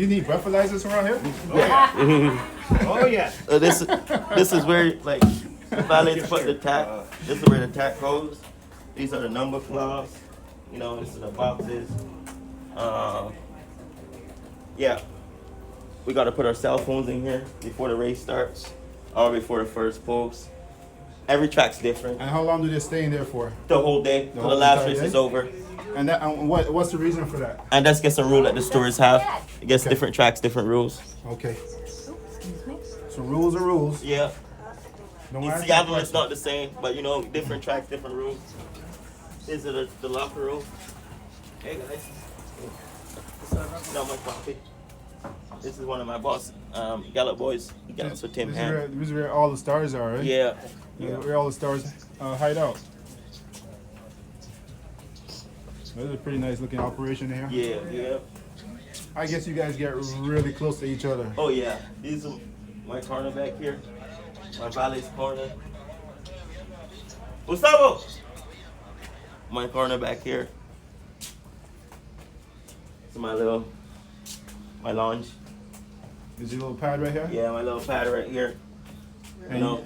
you need breathalyzers around here? Oh yeah. This is where like violates put the tack. This is where the tack goes. These are the number claws. You know, this is the boxes. Yeah. We gotta put our cell phones in here before the race starts or before the first post. Every track's different. And how long do they stay in there for? The whole day till the whole last entire race day? is over. And what's the reason for that? And that's just a rule that the stores have. It gets different tracks, different rules. Okay. So rules are rules. Yeah. Don't In ask me Seattle, it's questions. not the same, but you know, different tracks, different rules. This is the locker room. Hey guys. This is not my coffee. This is one of my boss, Gallup boys. He got us with Tim Hand. This is where all the stars are, right? Yeah. Where all the stars hide out. This is a pretty nice looking operation here. Yeah. I guess you guys get really close to each other. Oh yeah. These are my corner back here. My valet's corner. Gustavo! My corner back here. This is my lounge. Is your little pad right here? Yeah, my little pad right here. You And know,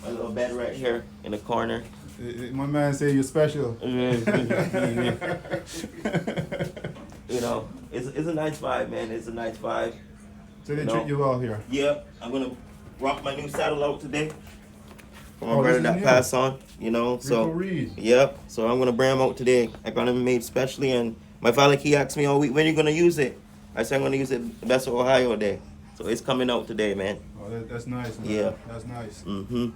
my little bed right here in the corner. my man say you're special. You know, it's a nice vibe, man. It's a nice vibe. So they No. treat you well here. Yep, I'm gonna rock my new saddle out today for my Oh, this brother is that new. passed on. You know, so Reid. yep. So I'm gonna bring him out today. I got him made specially, and my valet he asked me all week, when you gonna use it? I said I'm gonna use it Best of Ohio Day. So it's coming out today, man. Oh, that's nice, man. Yeah. That's nice. Mm-hmm.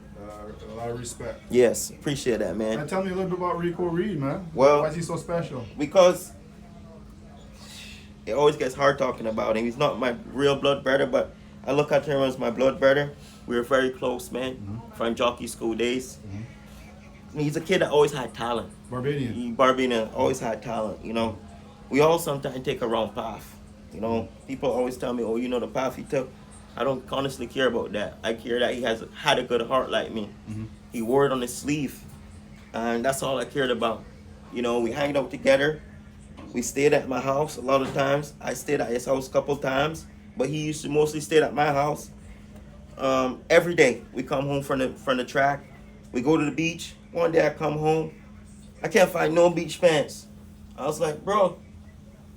A lot of respect. Yes, appreciate that, man. Now tell me a little bit about Rocco Reid, man. Well- why is he so special? Because it always gets hard talking about him. He's not my real blood brother, but I look at him as my blood brother. We were very close, man, from Jockey school days. He's a kid that always had talent. Barbadian. Barbadian always had talent, you know. We all sometimes take a wrong path. You know, people always tell me, oh, you know the path he took. I don't honestly care about that. I care that he had a good heart like me. He wore it on his sleeve. And that's all I cared about. You know, we hanged out together. We stayed at my house a lot of times. I stayed at his house a couple times. But he used to mostly stay at my house. Every day we come home from the track. We go to the beach. One day I come home. I can't find no beach pants. I was like, bro,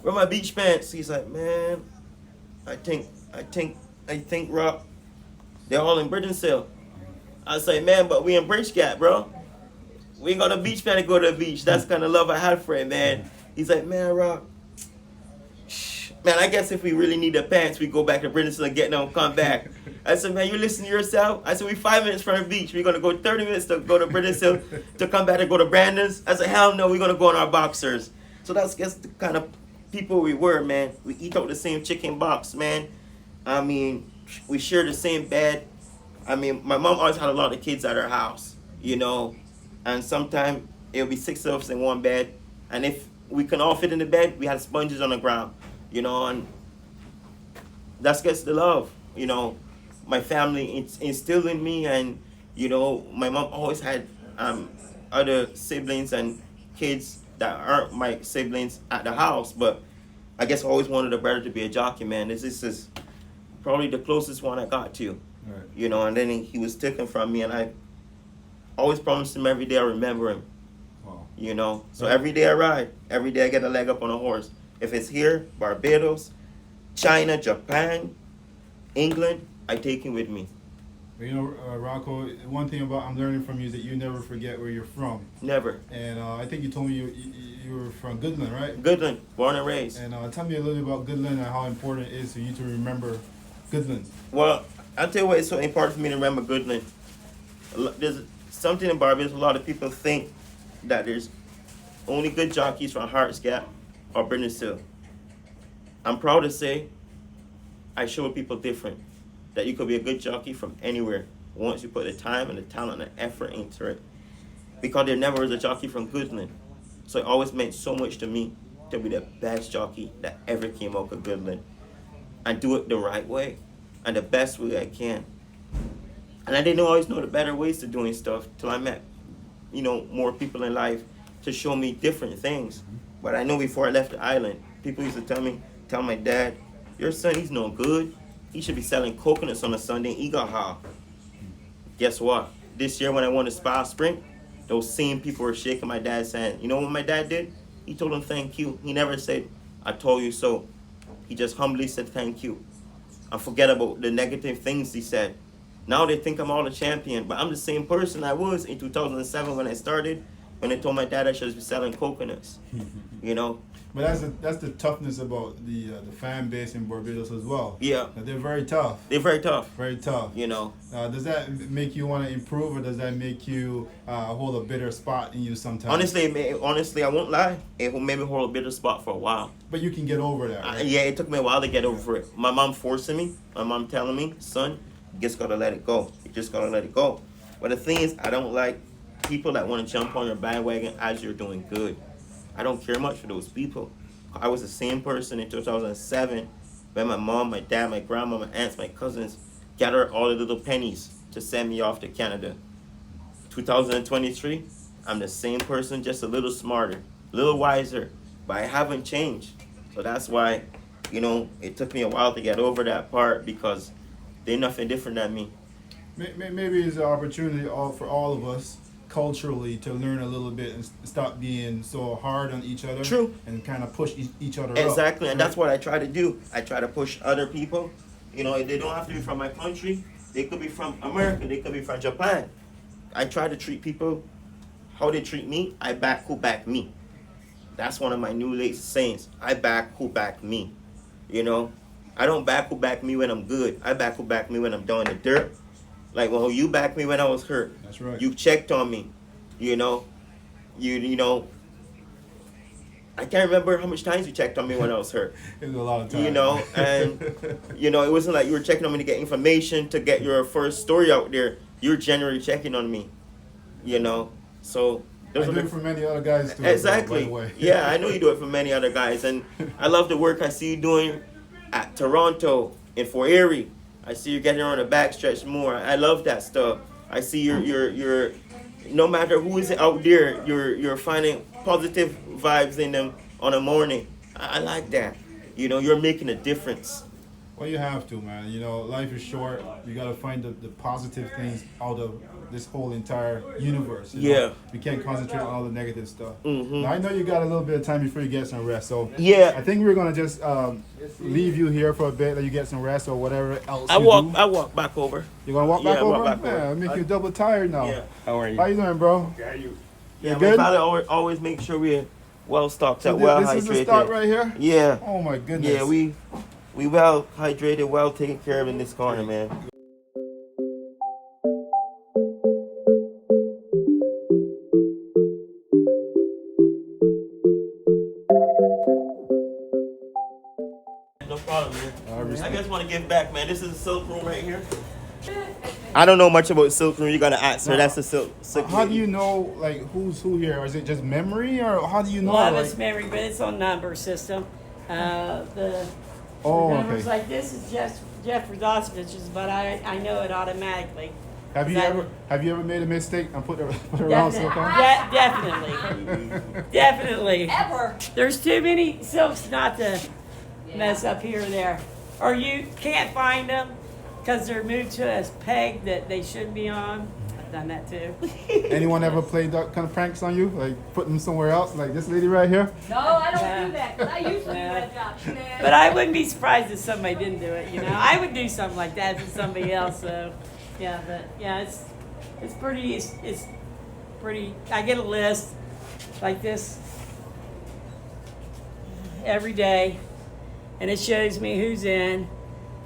where my beach pants? He's like, man, I think, Rock, they're all in Britain. I was like, man, but we in Bridge Gap, bro. We ain't got a beach pants to go to the beach. That's the kind of love I had for him, man. He's like, man, Rock, man, I guess if we really need the pants, we go back to Britain and get them, come back. I said, man, you listen to yourself? I said, we 5 minutes from the beach. We're going to go 30 minutes to go to Britain to come back and go to Brandon's. I said, hell no, we're going to go on our boxers. So that's the kind of people we were, man. We eat out the same chicken box, man. I mean, we share the same bed. I mean, my mom always had a lot of kids at her house, you know. And sometimes it would be 6 of us in one bed. And if we can all fit in the bed, we had sponges on the ground, you know. And that's just the love, you know. My family instilled in me, and, you know, my mom always had other siblings and kids that aren't my siblings at the house, but I guess I always wanted a brother to be a jockey, man. This is probably the closest one I got to, Right. you know, and then he was taken from me, and I always promised him every day I remember him, Wow. you know. So every day I ride, every day I get a leg up on a horse. If it's here, Barbados, China, Japan, England, I take him with me. You know, Rocco, one thing I'm learning from you is that you never forget where you're from. Never. And I think you told me you were from Goodland, right? Goodland, born and raised. And tell me a little bit about Goodland and how important it is for you to remember Goodland. Well, I'll tell you why it's so important for me to remember Goodland. There's something in Barbados, a lot of people think that there's only good jockeys from Harts Gap or Brindisi. I'm proud to say I show people different. That you could be a good jockey from anywhere once you put the time and the talent and the effort into it. Because there never was a jockey from Goodland. So it always meant so much to me to be the best jockey that ever came out of Goodland. And do it the right way and the best way I can. And I didn't always know the better ways to doing stuff till I met, you know, more people in life to show me different things. But I know before I left the island, people used to tell my dad, Your son, he's no good. He should be selling coconuts on a Sunday. He got how. Guess what? This year when I won the spa sprint, those same people were shaking my dad's hand. You know what my dad did? He told him thank you. He never said, I told you so. He just humbly said thank you. And forget about the negative things he said. Now they think I'm all a champion, but I'm the same person I was in 2007 when I started, when I told my dad I should be selling coconuts. You know? But that's the toughness about the fan base in Barbados as well. Yeah. That they're very tough. They're very tough. Very tough. You know? Does that make you want to improve, or does that make you hold a bitter spot in you sometimes? Honestly, I won't lie. It made me hold a bitter spot for a while. But you can get over that, right? Yeah, it took me a while to get over it. My mom forcing me. My mom telling me, son, you just gotta let it go. You just gotta let it go. But the thing is, I don't like people that want to jump on your bandwagon as you're doing good. I don't care much for those people. I was the same person in 2007 when my mom, my dad, my grandma, my aunts, my cousins gathered all the little pennies to send me off to Canada. 2023, I'm the same person, just a little smarter, a little wiser, but I haven't changed. So that's why, you know, it took me a while to get over that part, because they're nothing different than me. Maybe it's an opportunity for all of us culturally to learn a little bit and stop being so hard on each other. True. And kind of push each other up. Exactly, and right? that's what I try to do. I try to push other people. You know, they don't have to be from my country. They could be from America. They could be from Japan. I try to treat people how they treat me. I back who back me. That's one of my new latest sayings. I back who back me. You know, I don't back who back me when I'm good. I back who back me when I'm down in the dirt. Like, well, you backed me when I was hurt. That's right. You checked on me. You know, you know. I can't remember how much times you checked on me when I was hurt. It was a lot of time. You know, and you know, it wasn't like you were checking on me to get information to get your first story out there. You're generally checking on me. You know, so I do it for many other guys too. exactly. By the way. Yeah, I know you do it for many other guys, and I love the work I see you doing at Toronto and for Erie. I see you getting on the backstretch more. I love that stuff. I see you're no matter who is out there, you're finding positive vibes in them on a morning. I like that. You know, you're making a difference. Well, you have to, man. You know, life is short. You got to find the positive things out of this whole entire universe. You know? Yeah. We can't concentrate on all the negative stuff. Mhm. Now, I know you got a little bit of time before you get some rest. So Yeah. I think we're going to just leave you here for a bit, let you get some rest or whatever else I you walk do. back over. You're going to walk Yeah, back walk over? back over. Man, make you double tired now. Yeah. How are you? How you doing, bro? Yeah, you. Yeah, good? my father always make sure we're well stocked So up, well this is the start hydrated. right here? Yeah. Oh, my goodness. Yeah, we well hydrated, well taken care of in this corner, man. No problem, man. I just want to give back, man. This is a silk room right here. I don't know much about silk room. You gotta ask her. That's the silk. How do you know, like, who's who here? Is it just memory, or how do you know? A lot of like, it's memory, but it's on number system. The oh, numbers okay. like this is just Jeff Radosvich's, but I know it automatically. Have you That- ever made a mistake and put a round silk on? Definitely. Definitely. Ever. There's too many silks not to mess up here or there. Or you can't find them because they're moved to a peg that they shouldn't be on. I've done that too. Anyone ever played that kind of pranks on you, like putting them somewhere else, like this lady right here? No, I don't Yeah. do that. 'Cause I used to Yeah. do that job. But I wouldn't be surprised if somebody didn't do it, you know. I would do something like that for somebody else, so yeah, but yeah, it's pretty I get a list like this every day, and it shows me who's in,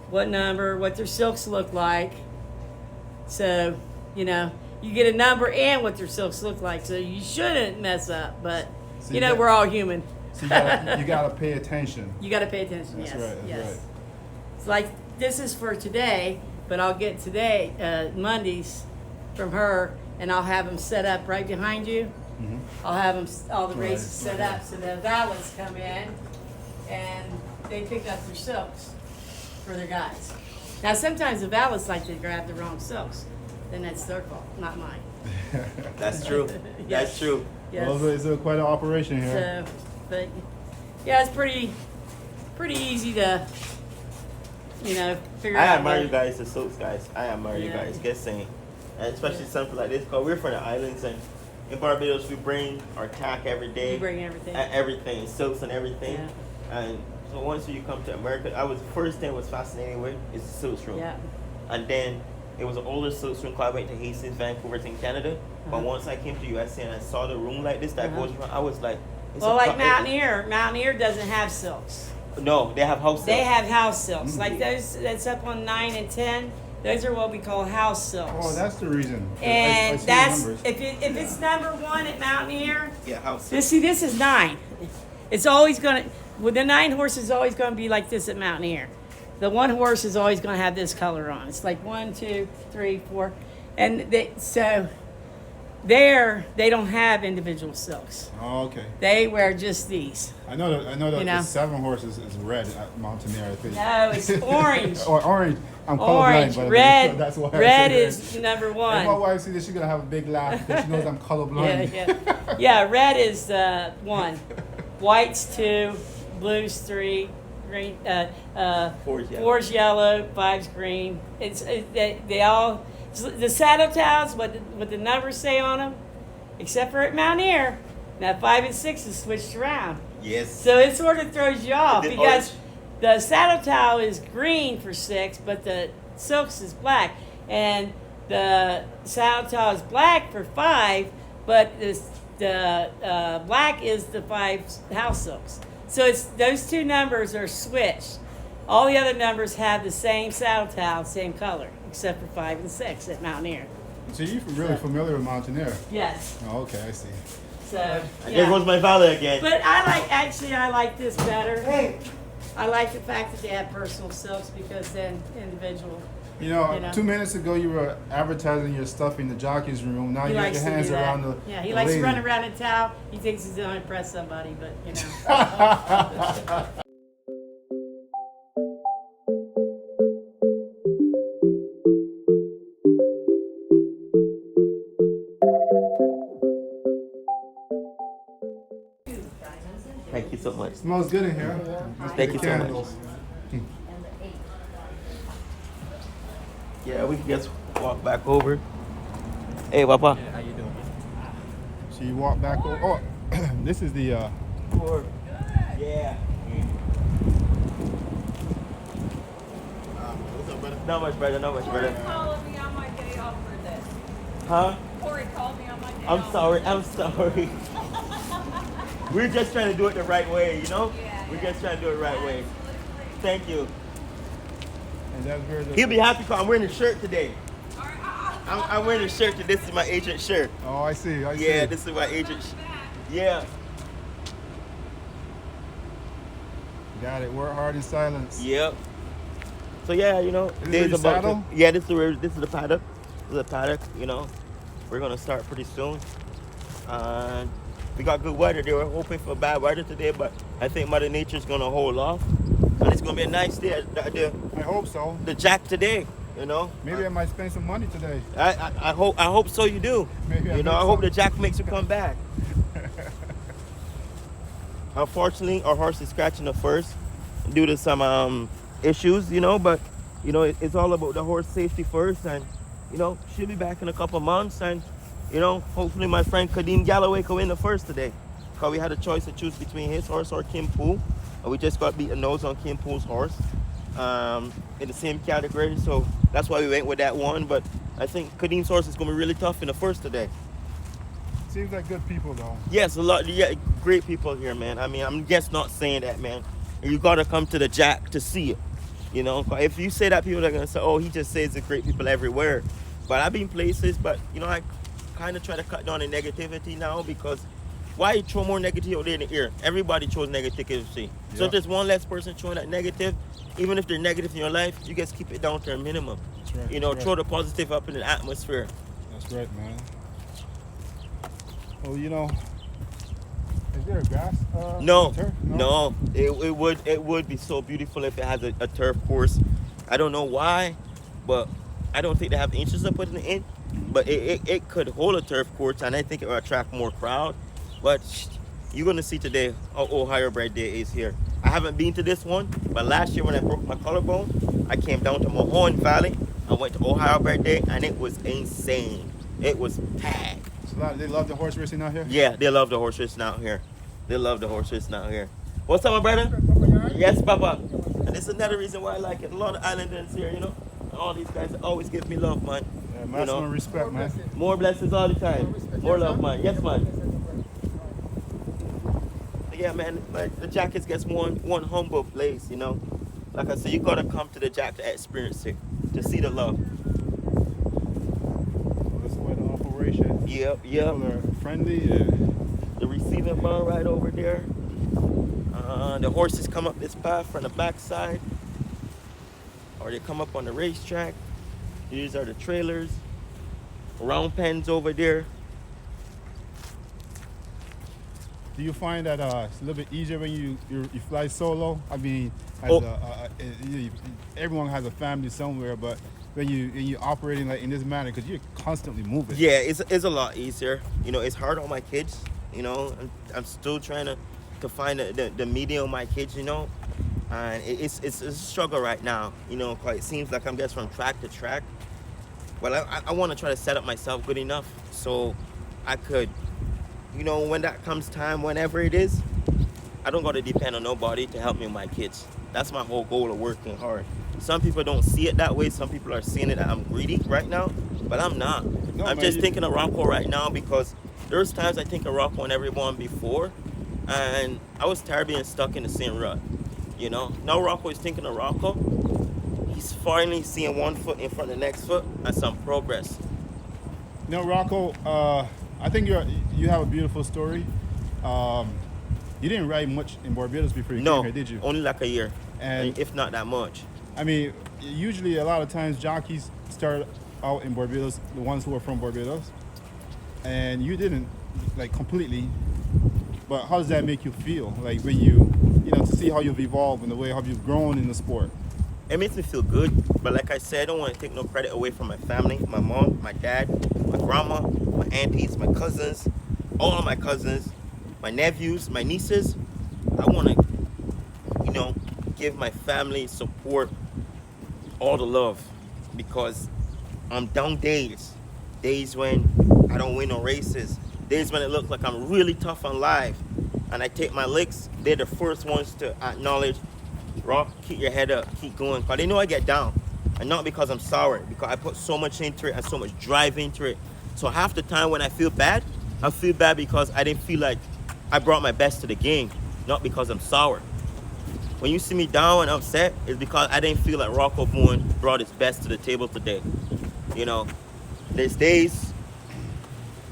what number, what their silks look like. So, you know, you get a number and what their silks look like, so you shouldn't mess up, but So you you know, got- we're all human. So you gotta pay attention. You got to pay attention. That's yes. right, that's yes. right. It's like this is for today, but I'll get today Mondays from her, and I'll have them set up right behind you. Mhm. I'll have them all the Right, races set right. up so the valets come in and they pick up their silks for their guys. Now sometimes the valets like to grab the wrong silks, then that's their fault, not mine. That's true. Yes. That's true. Yes. Well, it's quite an operation here. So, but yeah, it's pretty easy to figure I out. admire what- you guys, the silks guys. I admire you Yeah. guys. Get saying, and especially something like this, because we're from the islands, and in Barbados we bring our tack every day. You bring everything. Everything, silks and everything. Yeah. And so once you come to America, first thing was fascinating with is the silk room. Yeah. And then it was an older silk room because I went to Hastings, Vancouver, in Canada. But Uh-huh. once I came to USA and I saw the room like this that Uh-huh. goes around, I was like, it's Well, a like co- Mountaineer. Mountaineer doesn't have silks. No, they have house silks. They have house silks. Like those that's up on 9 and 10. Those are what we call house silks. Oh, that's the reason. I and see the that's numbers. if it's number 1 at Mountaineer. Yeah, house silks. This is 9. It's always gonna. Well, the 9 horse is always gonna be like this at Mountaineer. The 1 horse is always gonna have this color on. It's like 1, 2, 3, 4, and so there they don't have individual silks. Oh, okay. They wear just these. I know that You know. the 7 horses is red at Mountaineer, I think. No, it's orange. Or orange. I'm Orange, colorblind, but red. that's why I Red said is number If my 1. wife sees this, she's gonna have a big laugh because she knows I'm Yeah, colorblind. yeah. Red is 1. White's 2. Blue's 3. Green. Four's yellow. 4's yellow. 5's green. They all the saddle towels. What the numbers say on them, except for at Mountaineer. Now 5 and 6 is switched around, Yes. so it sort of throws you off The because orange. the saddle towel is green for 6, but the silks is black, and the saddle towel is black for 5, but the black is the 5 house silks. So it's those 2 numbers are switched. All the other numbers have the same saddle towel, same color, except for 5 and 6 at Mountaineer. So you're really familiar with Mountaineer. Yes. Oh, okay, I see. So And there goes my father again. But I like this better. I like the fact that they have personal silks because then individual. You know, You know. 2 minutes ago you were advertising your stuff in the jockey's room. Now He you got likes your to hands do that. around the Yeah, he the likes lady. to run around in town. He thinks he's going to impress somebody, but you know. Thank you so much. Smells good in here. Must be Thank the you so much. candles. Yeah, we can just walk back over. Hey, Papa. How you doing? So you walk back over. Oh, this is the. Yeah. What's up, brother? Not much better, not much Corey better. called me on my day off for this. Huh? Corey called me on my day I'm off. sorry, I'm sorry. We're just trying to do it the right way, you know? Yeah, We're yeah. just trying to do it the right way. Thank you. And that's where the. He'll be happy because I'm wearing a shirt today. I'm wearing a shirt today. This is my agent shirt. Oh, I see. I see. Yeah, this is my agent Yeah. Got it. Work hard in silence. Yep. So yeah, you know, Is days it your about saddle? yeah, this is the paddock. This is the paddock, you know. We're gonna start pretty soon. And we got good weather. They were hoping for bad weather today, but I think Mother Nature's gonna hold off. And it's gonna be a nice day. I hope so. The jack today, you know. Maybe I might spend some money today. I hope so you do. Maybe I You know, make I hope some. the jack makes you come back. Unfortunately, our horse is scratching the first due to some issues, you know, but you know, it's all about the horse safety first, and you know, she'll be back in a couple months, and you know, hopefully my friend Kadeem Galloway can win the first today. Because we had a choice to choose between his horse or Kim Pool, and we just got beaten nose on Kim Pool's horse in the same category, so that's why we went with that one. But I think Kadeem's horse is going to be really tough in the first today. Seems like good people though. Yes, a lot. Yeah, great people here, man. I mean, I'm just not saying that, man. You gotta come to the Jack to see it. You know, 'cause if you say that, people are gonna say, "Oh, he just says the great people everywhere." But I've been places, but you know, I kind of try to cut down the negativity now because why throw more negativity out there in the air? Everybody throws negativity. So Yeah. if there's one less person throwing that negative, even if they're negative in your life, you just keep it down to a minimum. That's right. You know, that's throw right. the positive up in the atmosphere. That's right, man. Well, you know, is there a grass? No, turf? no. It would be so beautiful if it has a turf course. I don't know why, but I don't think they have interest in putting it in. But it could hold a turf course, and I think it will attract more crowd. But you're gonna see today how Ohio Bread Day is here. I haven't been to this one, but last year when I broke my collarbone, I came down to Mahone Valley. I went to Ohio birthday, and it was insane. It was packed. So they love the horse racing out here? Yeah, they love the horse racing out here. They love the horse racing out here. What's up, my brother? Yes, Papa. And this is another reason why I like it. A lot of islanders here, you know. And all these guys always give me love, man. Yeah, maximum respect, man. More blessings all the time. More love, man. Yes, man. Yeah, man. Like the Jackets gets one humble place, you know. Like I said, you gotta come to the Jack to experience it, to see the love. That's where the operation. Yep. People are friendly. And The receiving bar right over there. The horses come up this path from the backside, or they come up on the racetrack. These are the trailers. Round pens over there. do you find that it's a little bit easier when you fly solo? I mean, as everyone has a family somewhere, but when you're operating like in this manner, because you're constantly moving. Yeah, it's a lot easier. You know, it's hard on my kids. You know, I'm still trying to find the medium of my kids. You know, and it's a struggle right now. You know, 'cause it seems like I'm just from track to track. Well, I want to try to set up myself good enough so I could, you know, when that comes time, whenever it is, I don't got to depend on nobody to help me with my kids. That's my whole goal of working hard. Some people don't see it that way. Some people are seeing it that I'm greedy right now, but I'm not. No, I'm man, just thinking of Rocco right now because there's times I think of Rocco and everyone before, and I was tired of being stuck in the same rut. You know, now Rocco is thinking of Rocco. He's finally seeing one foot in front of the next foot and some progress. No, Rocco, I think you have a beautiful story. You didn't ride much in Barbados before you No, came here, did you? only like a year, And if not that much. I mean, usually a lot of times jockeys start out in Barbados, the ones who are from Barbados, and you didn't, like, completely. But how does that make you feel? Like when you know, to see how you've evolved and the way how you've grown in the sport. It makes me feel good, but like I said, I don't want to take no credit away from my family, my mom, my dad, my grandma, my aunties, my cousins, all of my cousins, my nephews, my nieces. I want to, you know, give my family support, all the love, because I'm down days when I don't win no races, days when it looks like I'm really tough on life, and I take my licks. They're the first ones to acknowledge, Rock, keep your head up, keep going, because they know I get down, and not because I'm sour, because I put so much into it and so much drive into it. So half the time when I feel bad because I didn't feel like I brought my best to the game, not because I'm sour. When you see me down and upset, it's because I didn't feel like Rocco Bowen brought his best to the table today. You know, there's days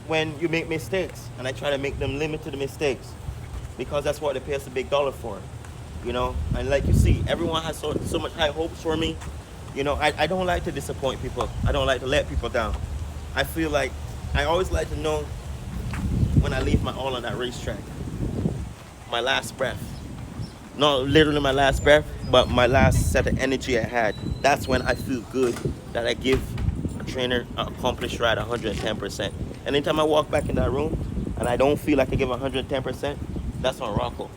when you make mistakes, and I try to make them limited mistakes, because that's what they pay us a big dollar for. You know, and like you see, everyone has so much high hopes for me. You know, I don't like to disappoint people. I don't like to let people down. I feel like I always like to know when I leave my all on that racetrack, my last breath. Not literally my last breath, but my last set of energy I had. That's when I feel good that I give a trainer an accomplished ride 110%. Anytime I walk back in that room and I don't feel like I give 110%, that's on Rocco.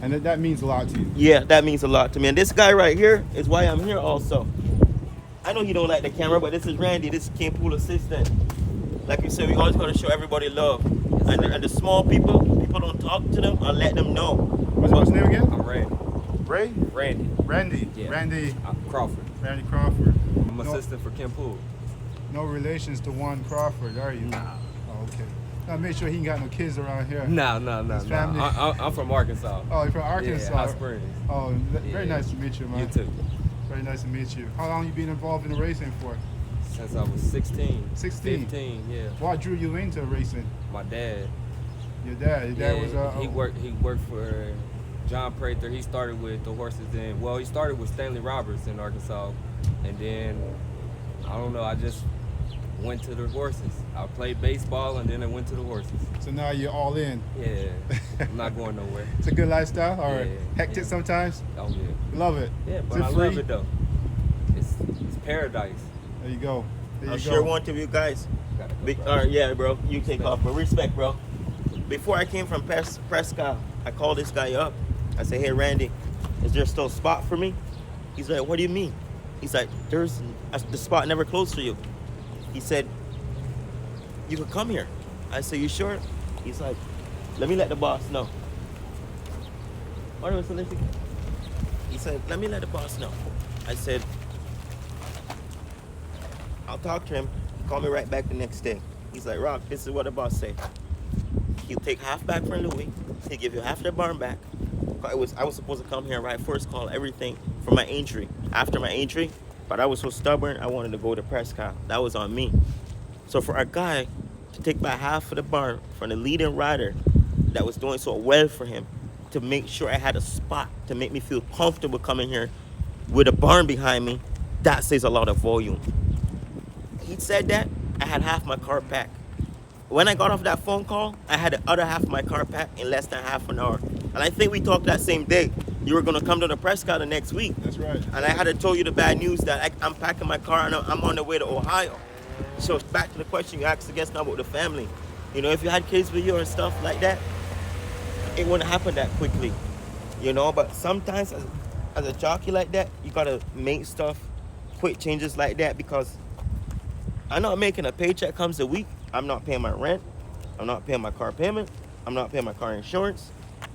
And that means a lot to you. Yeah, that means a lot to me. And this guy right here is why I'm here also. I know he don't like the camera, but this is Randy. This is King Pool assistant. Like you said, we always got to show everybody love. And the small people don't talk to them or let them know. What's his name again? I'm Randy. Ray? Randy. Yeah. Randy Crawford. Crawford. I'm assistant for Kim Poole. No relations to Juan Crawford, are you? Nah. Oh, okay. Now make sure he ain't got no kids around here. No. His family? I'm from Arkansas. Oh, you're from Arkansas? Yeah, Hot Springs. Oh, very Yeah. nice to meet you, man. You too. Very nice to meet you. How long you been involved in the racing for? Since I was 16. 16? 15, yeah. What drew you into racing? My dad. Your dad? Your dad was He worked for John Prather. He started with the horses he started with Stanley Roberts in Arkansas. And then, I don't know, I just went to the horses. I played baseball and then I went to the horses. So now you're all in. Yeah, I'm not going nowhere. It's a good lifestyle, or Yeah, hectic yeah. sometimes? Oh yeah. Love it. Yeah, Is but it I free? love it though. It's paradise. There you go. There I you sure go. want to you guys. Gotta go, Big, bro. all right, yeah, bro. You take off, but respect, bro. Before I came from Prescott, I called this guy up. I said, "Hey, Randy, is there still a spot for me?" He's like, "What do you mean?" He's like, the spot never closed for you. He said, you could come here. I said, you sure? He's like, let me let the boss know. He said, let me let the boss know. I said, I'll talk to him. He called me right back the next day. He's like, Rock, this is what the boss said. He'll take half back from Louis. He'll give you half the barn back. I was supposed to come here, right? First call, everything for my injury. After my injury, but I was so stubborn, I wanted to go to Prescott. That was on me. So for a guy to take back half of the barn from the leading rider that was doing so well for him, to make sure I had a spot to make me feel comfortable coming here with a barn behind me, that says a lot of volume. He said that, I had half my car packed. When I got off that phone call, I had the other half of my car packed in less than half an hour. And I think we talked that same day. You were gonna come to the Prescott the next week. That's right. And I had to tell you the bad news that I'm packing my car and I'm on the way to Ohio. So back to the question you asked, I guess, now about the family. You know, if you had kids with you and stuff like that, it wouldn't happen that quickly. You know, but sometimes as a jockey like that, you gotta make stuff, quick changes like that, because I'm not making a paycheck comes a week. I'm not paying my rent. I'm not paying my car payment. I'm not paying my car insurance.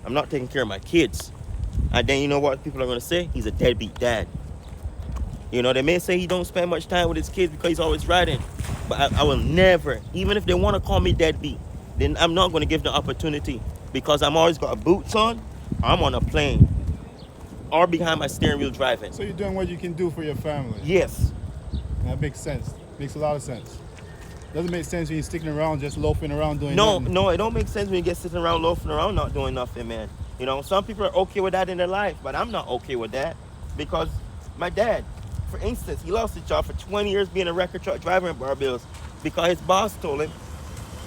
I'm not taking care of my kids. And then you know what people are gonna say? He's a deadbeat dad. You know, they may say he don't spend much time with his kids because he's always riding. But I will never, even if they want to call me deadbeat, then I'm not gonna give the opportunity, because I'm always got boots on, I'm on a plane, or behind my steering wheel driving. So you're doing what you can do for your family. Yes. That makes sense. Makes a lot of sense. Doesn't make sense when you're sticking around, just loafing around doing nothing. No, it don't make sense when you get sitting around loafing around not doing nothing, man. You know, some people are okay with that in their life, but I'm not okay with that, because my dad, for instance, he lost his job for 20 years being a record truck driver in Barbados because his boss told him,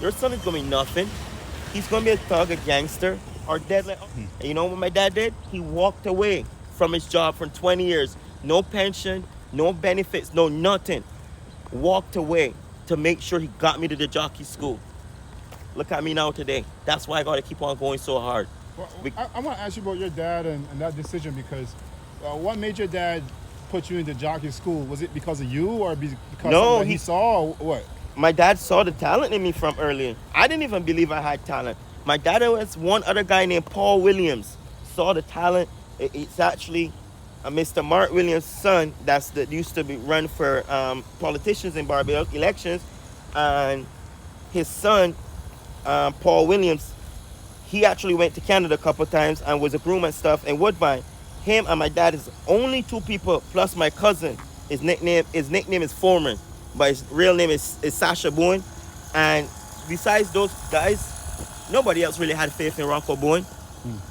your son is gonna be nothing. He's gonna be a thug, a gangster, or dead. And you know what my dad did? He walked away from his job for 20 years. No pension, no benefits, no nothing. Walked away to make sure he got me to the jockey school. Look at me now today. That's why I gotta keep on going so hard. Well, I want to ask you about your dad and that decision, because what made your dad put you into jockey school? Was it because of you, or because No, he saw, or what? My dad saw the talent in me from early. I didn't even believe I had talent. My dad was one other guy named Paul Williams. Saw the talent. It's actually Mr. Mark Williams' son that used to be run for politicians in Barbados elections. And his son, Paul Williams, he actually went to Canada a couple times and was a groom and stuff in Woodbine. Him and my dad is the only two people, plus my cousin. His nickname is Foreman, but his real name is Sasha Bowen. And besides those guys, nobody else really had faith in Rocco Bowen,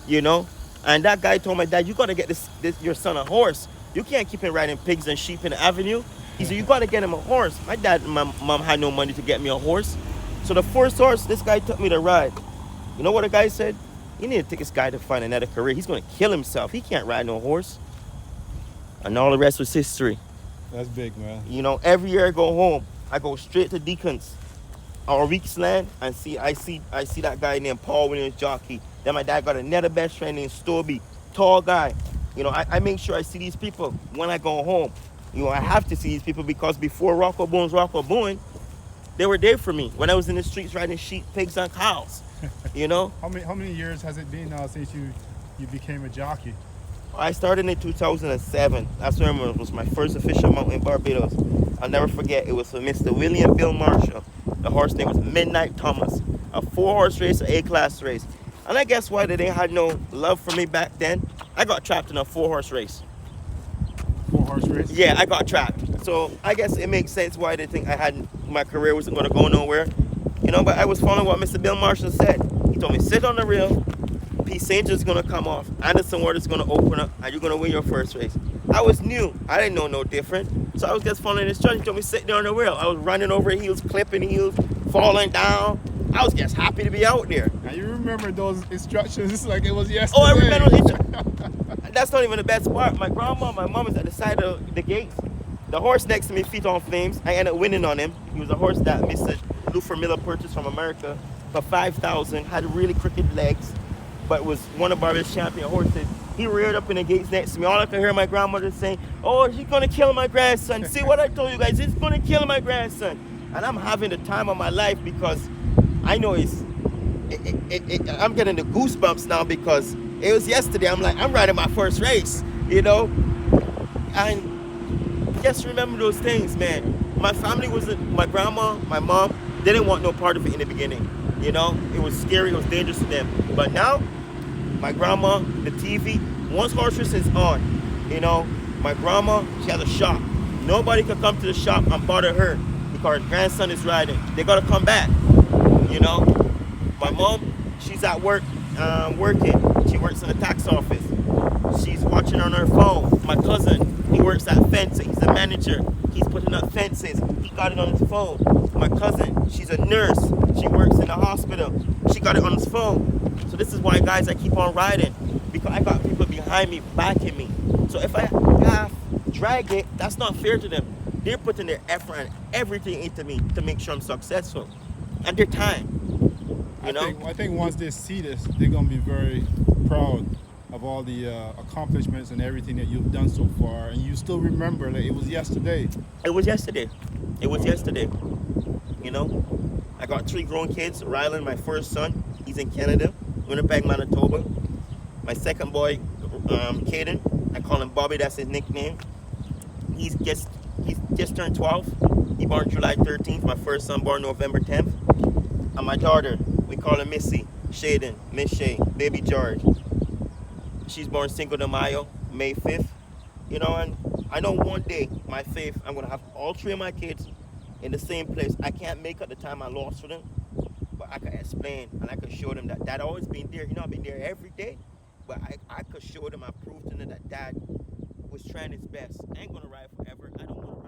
you know. And that guy told my dad, you got to get this your son a horse. You can't keep him riding pigs and sheep in the avenue. He said, you got to get him a horse. My dad and my mom had no money to get me a horse. So the first horse this guy took me to ride, you know what the guy said? You need to take this guy to find another career. He's going to kill himself. He can't ride no horse. And all the rest was history. That's big, man. You know, every year I go home, I go straight to Deacons or Weeksland and I see that guy named Paul Williams Jockey. Then my dad got another best friend named Stoby, tall guy. You know, I make sure I see these people when I go home. You know, I have to see these people, because before Rocco Bowen, they were there for me when I was in the streets riding sheep, pigs, and cows. You know? How many years has it been now since you became a jockey? I started in 2007. That's when it was my first official mount in Barbados. I'll never forget, it was for Mr. William Bill Marshall. The horse name was Midnight Thomas. A 4-horse race, an A-class race. And I guess why they didn't have no love for me back then, I got trapped in a 4-horse race. 4-horse race? Yeah, I got trapped. So I guess it makes sense why they think my career wasn't going to go nowhere. You know, but I was following what Mr. Bill Marshall said. He told me, sit on the rail, Peace Angel's going to come off, Anderson Ward is going to open up, and you're going to win your first race. I was new. I didn't know no different. So I was just following his instructions. He told me, sit there on the rail. I was running over heels, clipping heels, falling down. I was just happy to be out there. Now you remember those instructions like it was yesterday. Oh, I remember those instructions. That's not even the best part. My mom is at the side of the gates. The horse next to me, feet on flames. I ended up winning on him. He was a horse that Mr. Luther Miller purchased from America for $5,000. Had really crooked legs. but it was one of Barbados champion horses. He reared up in the gates next to me. All I could hear my grandmother saying, "Oh, he's gonna kill my grandson. See what I told you guys? He's gonna kill my grandson." And I'm having the time of my life because I know I'm getting the goosebumps now because it was yesterday. I'm like, I'm riding my first race, you know? And just remember those things, man. My family my grandma, my mom, they didn't want no part of it in the beginning. You know, it was scary, it was dangerous to them. But now, my grandma, the TV, once horse racing is on, you know, my grandma, she has a shop. Nobody can come to the shop and bother her because her grandson is riding. They gotta come back, you know. My mom, she's at work, working. She works in the tax office. She's watching on her phone. My cousin, he works at fencing. He's a manager. He's putting up fences. He got it on his phone. My cousin, she's a nurse. She works in the hospital. She got it on his phone. So this is why, guys, I keep on riding. Because I got people behind me, backing me. So if I half drag it, that's not fair to them. They're putting their effort and everything into me to make sure I'm successful. And their time. You know? I think once they see this, they're going to be very proud of all the accomplishments and everything that you've done so far. And you still remember that it was yesterday. It was yesterday. It was yesterday. You know? I got 3 grown kids. Rylan, my first son, he's in Canada, Winnipeg, Manitoba. My second boy, Caden, I call him Bobby, that's his nickname. He's just turned 12. He born July 13th. My first son born November 10th. And my daughter, we call her Missy, Shaden, Miss Shay, Baby George. She's born Cinco de Mayo, May 5th. You know, and I know one day, my faith, I'm going to have all 3 of my kids in the same place. I can't make up the time I lost for them, but I can explain and I can show them that Dad always been there. He not been there every day, but I could show them, I proved to them that Dad was trying his best. I ain't going to ride forever. I don't want to